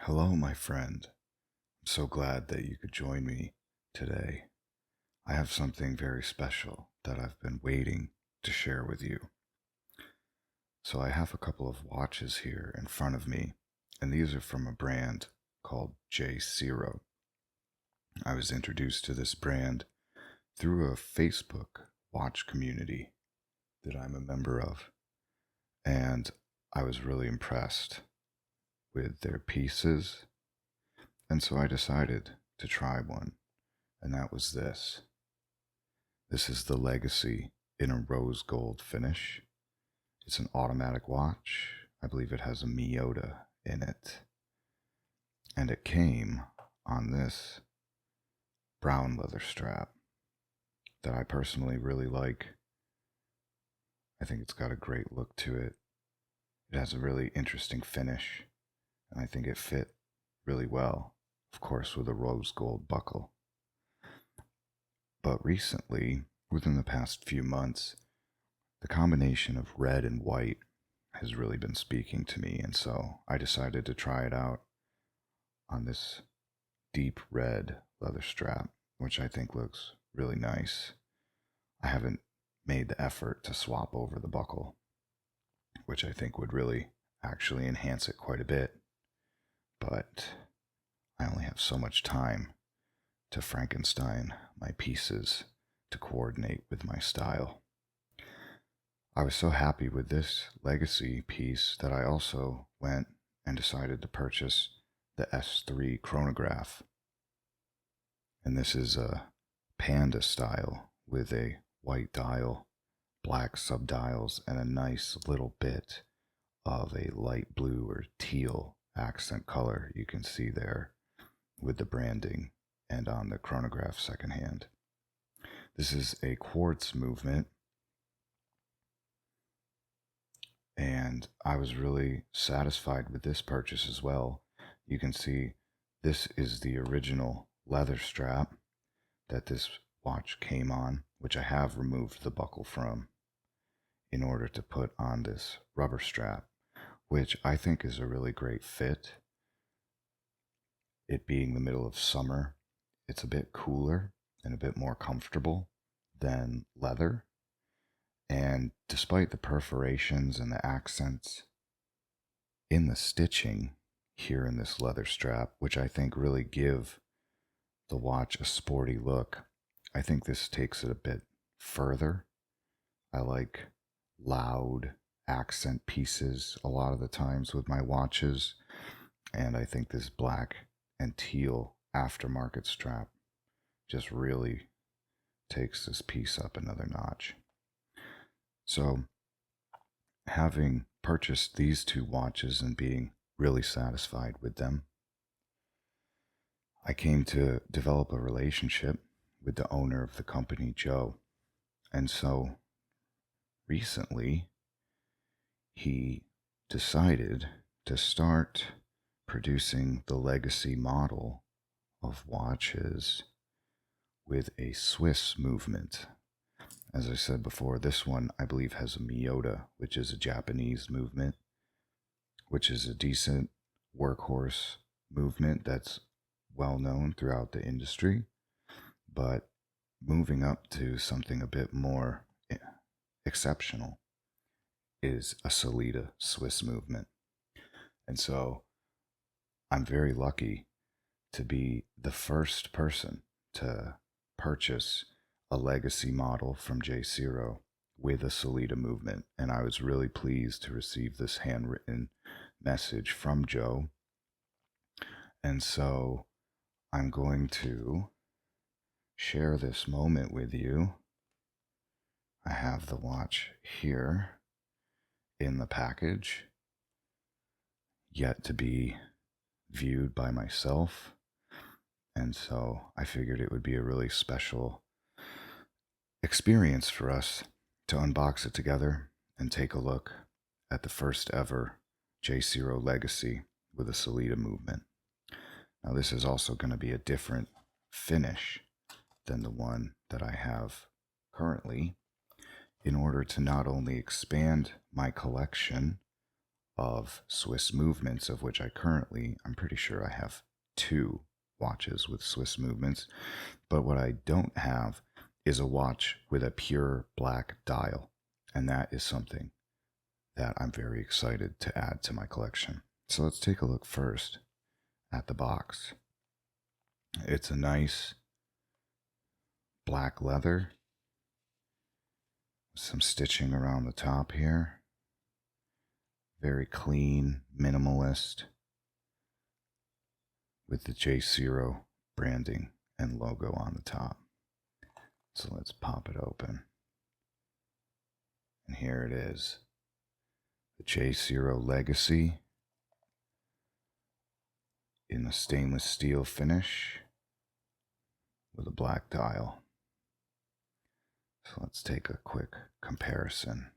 Hello, my friend. I'm so glad that you could join me today. I have something very special that I've been waiting to share with you. So, I have a couple of watches here in front of me, and these are from a brand called J.Ciro. I was introduced to this brand through a Facebook watch community that I'm a member of, and I was really impressed with their pieces, and so I decided to try one, and that was this. This is the Legacy in a rose gold finish. It's an automatic watch. I believe it has a Miyota in it. And it came on this brown leather strap that I personally really like. I think it's got a great look to it. It has a really interesting finish, and I think it fit really well, of course, with a rose gold buckle. But recently, within the past few months, the combination of red and white has really been speaking to me, and so I decided to try it out on this deep red leather strap, which I think looks really nice. I haven't made the effort to swap over the buckle, which I think would really actually enhance it quite a bit, but I only have so much time to Frankenstein my pieces to coordinate with my style. I was so happy with this Legacy piece that I also went and decided to purchase the S3 chronograph. And this is a panda style with a white dial, black subdials, and a nice little bit of a light blue or teal accent color you can see there with the branding and on the chronograph secondhand. This is a quartz movement, and I was really satisfied with this purchase as well. You can see this is the original leather strap that this watch came on, which I have removed the buckle from in order to put on this rubber strap, which I think is a really great fit. It being the middle of summer, it's a bit cooler and a bit more comfortable than leather. And despite the perforations and the accents in the stitching here in this leather strap, which I think really give the watch a sporty look, I think this takes it a bit further. I like loud accent pieces a lot of the times with my watches, and I think this black and teal aftermarket strap just really takes this piece up another notch. So, having purchased these two watches and being really satisfied with them, I came to develop a relationship with the owner of the company, Joe. And so recently, he decided to start producing the Legacy model of watches with a Swiss movement. As I said before, this one I believe has a Miyota, which is a Japanese movement, which is a decent workhorse movement that's well known throughout the industry. But moving up to something a bit more exceptional is a Sellita Swiss movement. And so I'm very lucky to be the first person to purchase a Legacy model from J.Ciro with a Sellita movement. And I was really pleased to receive this handwritten message from Joe. And so I'm going to share this moment with you. I have the watch here in the package, yet to be viewed by myself. And so I figured it would be a really special experience for us to unbox it together and take a look at the first ever J.Ciro Legacy with a Sellita movement. Now, this is also going to be a different finish than the one that I have currently, in order to not only expand my collection of Swiss movements, of which I'm pretty sure I have two watches with Swiss movements. But what I don't have is a watch with a pure black dial. And that is something that I'm very excited to add to my collection. So let's take a look first at the box. It's a nice black leather, some stitching around the top here. Very clean, minimalist, with the J.Ciro branding and logo on the top. So let's pop it open. And here it is. The J.Ciro Legacy in a stainless steel finish with a black dial. So let's take a quick comparison.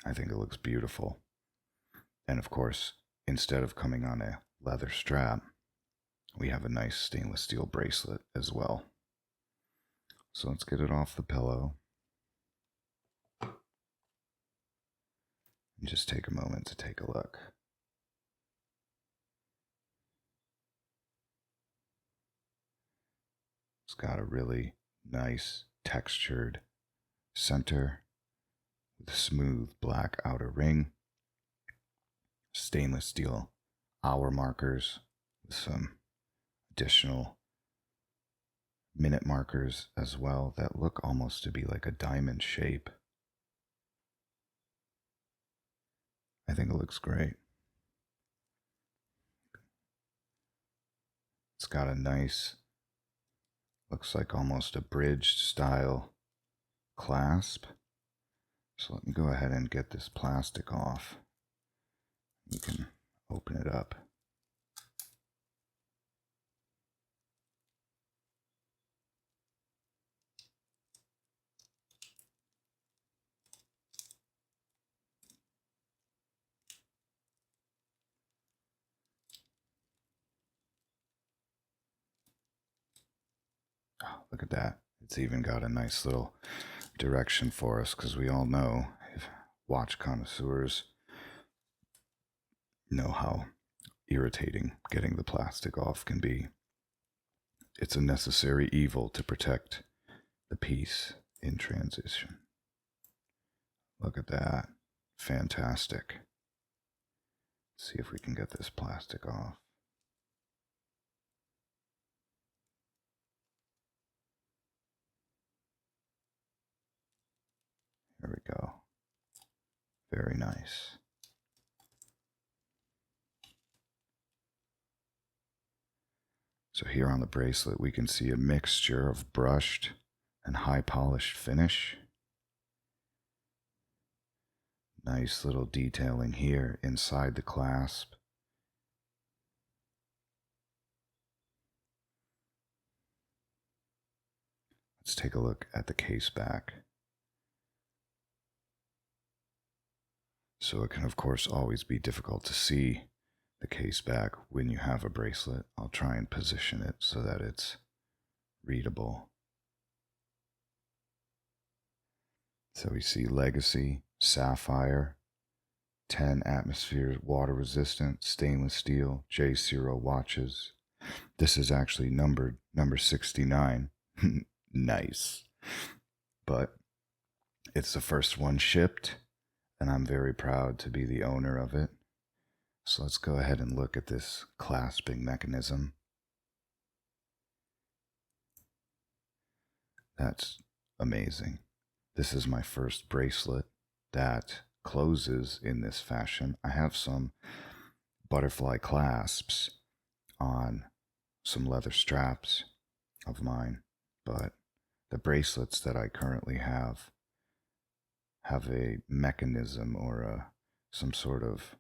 I think it looks beautiful. And of course, instead of coming on a leather strap, we have a nice stainless steel bracelet as well. So let's get it off the pillow. And just take a moment to take a look. It's got a really nice textured center with a smooth black outer ring, stainless steel hour markers with some additional minute markers as well that look almost to be like a diamond shape. I think it looks great. It's got a nice, looks like almost a bridged style clasp. So let me go ahead and get this plastic off. You can open it up. Oh, look at that. It's even got a nice little direction for us, because we all know, if watch connoisseurs know how irritating getting the plastic off can be. It's a necessary evil to protect the piece in transition. Look at that. Fantastic. Let's see if we can get this plastic off. There we go. Very nice. So here on the bracelet, we can see a mixture of brushed and high polished finish. Nice little detailing here inside the clasp. Let's take a look at the case back. So it can of course always be difficult to see the case back when you have a bracelet. I'll try and position it so that it's readable. So we see Legacy, Sapphire, 10 atmospheres, water resistant, stainless steel, J.Ciro watches. This is actually numbered number 69. Nice. But it's the first one shipped, and I'm very proud to be the owner of it. So let's go ahead and look at this clasping mechanism. That's amazing. This is my first bracelet that closes in this fashion. I have some butterfly clasps on some leather straps of mine, but the bracelets that I currently have a mechanism or some sort of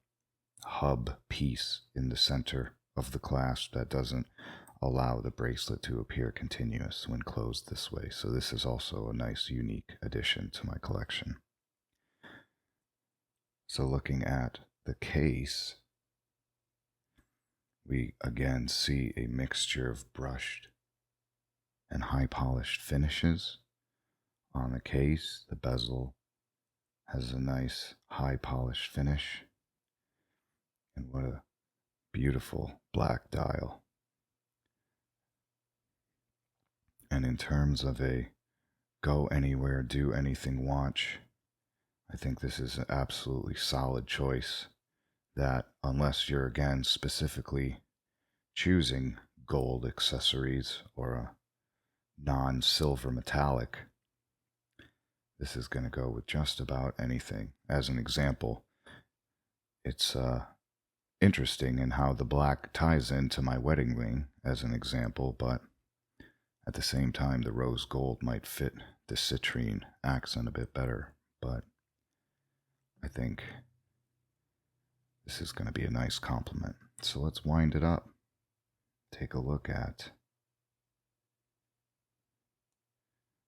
hub piece in the center of the clasp that doesn't allow the bracelet to appear continuous when closed this way. So this is also a nice unique addition to my collection. So looking at the case, we again see a mixture of brushed and high polished finishes on the case, the bezel, Has a nice high polished finish. And what a beautiful black dial. And in terms of a go anywhere, do anything watch, I think this is an absolutely solid choice that, unless you're again specifically choosing gold accessories or a non-silver metallic, this is going to go with just about anything. As an example, it's interesting in how the black ties into my wedding ring, as an example, but at the same time, the rose gold might fit the citrine accent a bit better. But I think this is going to be a nice compliment. So let's wind it up. Take a look at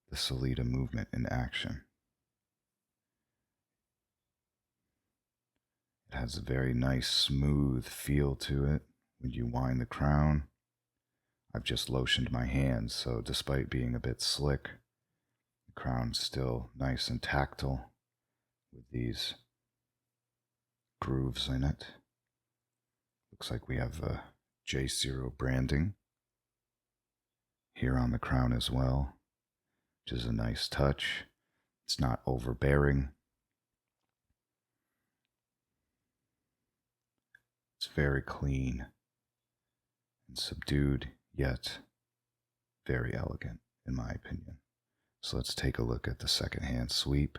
the Sellita movement in action. It has a very nice smooth feel to it when you wind the crown. I've just lotioned my hands, so despite being a bit slick, the crown's still nice and tactile with these grooves in it. Looks like we have J.Ciro branding here on the crown as well, which is a nice touch. It's not overbearing. It's very clean and subdued, yet very elegant, in my opinion. So let's take a look at the second hand sweep.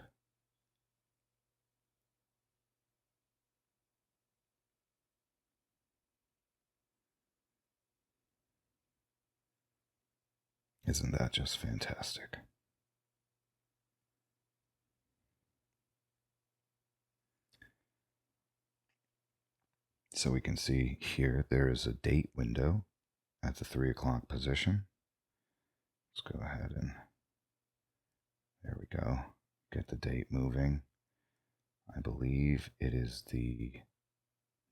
Isn't that just fantastic? So we can see here there is a date window at the 3 o'clock position. Let's go ahead and there we go. Get the date moving. I believe it is the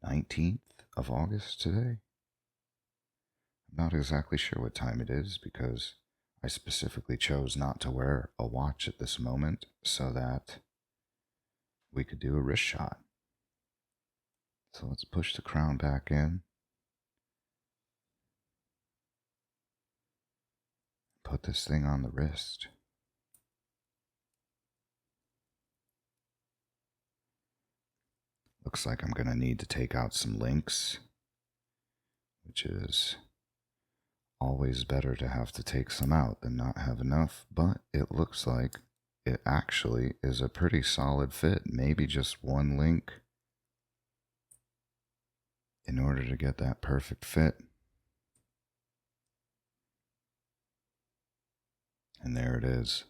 19th of August today. I'm not exactly sure what time it is because I specifically chose not to wear a watch at this moment so that we could do a wrist shot. So let's push the crown back in. Put this thing on the wrist. Looks like I'm going to need to take out some links, which is always better to have to take some out than not have enough, but it looks like it actually is a pretty solid fit. Maybe just one link in order to get that perfect fit. And there it is.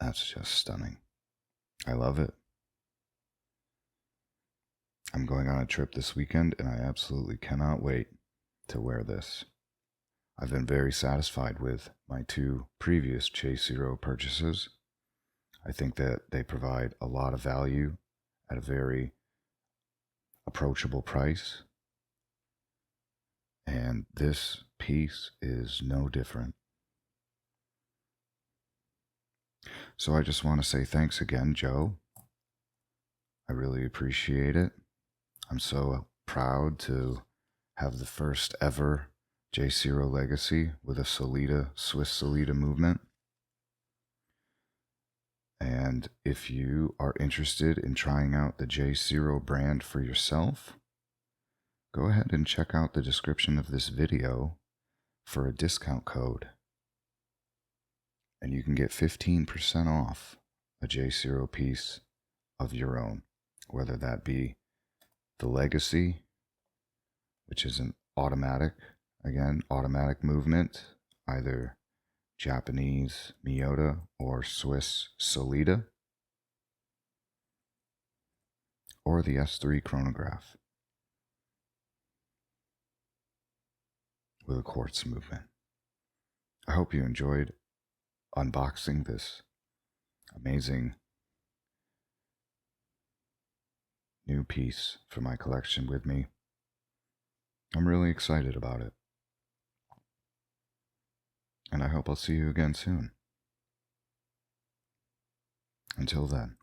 That's just stunning. I love it. I'm going on a trip this weekend and I absolutely cannot wait to wear this. I've been very satisfied with my 2 previous J.Ciro purchases. I think that they provide a lot of value at a very approachable price. And this piece is no different. So I just want to say thanks again, Joe. I really appreciate it. I'm so proud to have the first ever J.Ciro Legacy with a Swiss Sellita movement. And if you are interested in trying out the J.Ciro brand for yourself, go ahead and check out the description of this video for a discount code. And you can get 15% off a J.Ciro piece of your own, whether that be the Legacy, which is an automatic movement, either Japanese Miyota or Swiss Sellita, or the S3 chronograph with a quartz movement. I hope you enjoyed unboxing this amazing new piece for my collection with me. I'm really excited about it. And I hope I'll see you again soon. Until then.